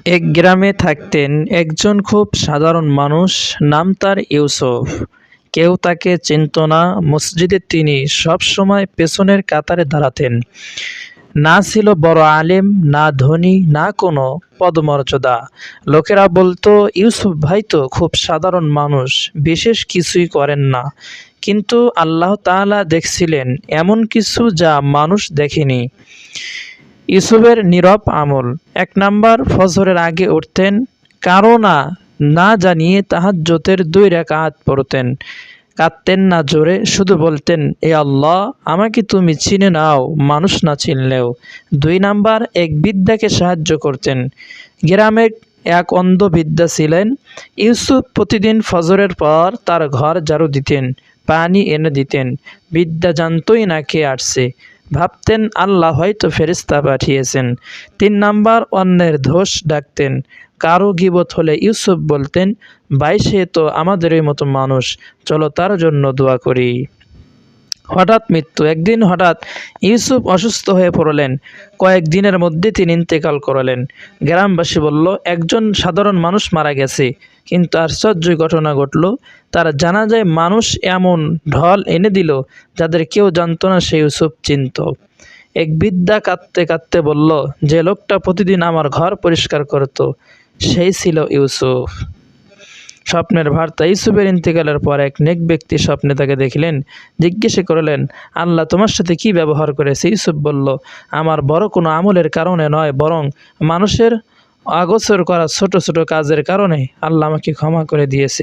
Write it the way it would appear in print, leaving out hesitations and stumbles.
এক গ্রামে থাকতেন একজন খুব সাধারণ মানুষ। নাম তার ইউসুফ। কেউ তাকে চিনত না। মসজিদে তিনি সব সময় পেছনের কাতারে দাঁড়াতেন। না ছিল বড় আলেম, না ধনী, না কোনো পদমর্যাদা। লোকেরা বলতো, ইউসুফ ভাই তো খুব সাধারণ মানুষ, বিশেষ কিছুই করেন না। কিন্তু আল্লাহ তাআলা দেখছিলেন এমন কিছু যা মানুষ দেখেনি। ইউসুফের নীরব আমল। ১ নাম্বার, ফজরের আগে উঠতেন। কারও না জানিয়ে তাহাজ্জুদের ২ রাকাত পড়তেন। কাঁদতেন না জোরে, শুধু বলতেন, এ আল্লাহ, আমাকে তুমি চিনে নাও, মানুষ না চিনলেও। ২ নাম্বার, এক বৃদ্ধাকে সাহায্য করতেন। গ্রামে এক অন্ধ বৃদ্ধা ছিলেন। ইউসুফ প্রতিদিন ফজরের পর তার ঘর ঝাড়ু দিতেন, পানি এনে দিতেন। বৃদ্ধা জানতই না কে আসছে, ভাবতেন আল্লাহ হয়তো ফেরেশতা পাঠিয়েছেন। ৩ নাম্বার, অন্যের দোষ ডাকতেন। কারো গীবত হলে ইউসুফ বলতেন, ভাই সে তো আমাদেরই মতো মানুষ, চলো তার জন্য দোয়া করি। হঠাৎ মৃত্যু। একদিন হঠাৎ ইউসুফ অসুস্থ হয়ে পড়লেন। কয়েকদিনের মধ্যে তিনি ইন্তেকাল করলেন। গ্রামবাসী বলল, একজন সাধারণ মানুষ মারা গেছে। কিন্তু আশ্চর্য ঘটনা ঘটল। তার জানাজায় মানুষ এমন ঢল এনে দিল, যাদের কেউ জানত না সে ইউসুফ চিনত। এক বৃদ্ধা কাঁদতে কাঁদতে বলল, যে লোকটা প্রতিদিন আমার ঘর পরিষ্কার করত, সেই ছিল ইউসুফ। স্বপ্নের বার্তা। ইউসুফের ইন্তেকালের পর এক নেক ব্যক্তি স্বপ্নে তাকে দেখলেন। জিজ্ঞাসা করলেন, আল্লাহ তোমার সাথে কি ব্যবহার করেছে? ইউসুফ বলল, আমার বড় কোনো আমলের কারণে নয়, বরং মানুষের অগোচর করা ছোট ছোট কাজের কারণে আল্লাহ আমাকে ক্ষমা করে দিয়েছে।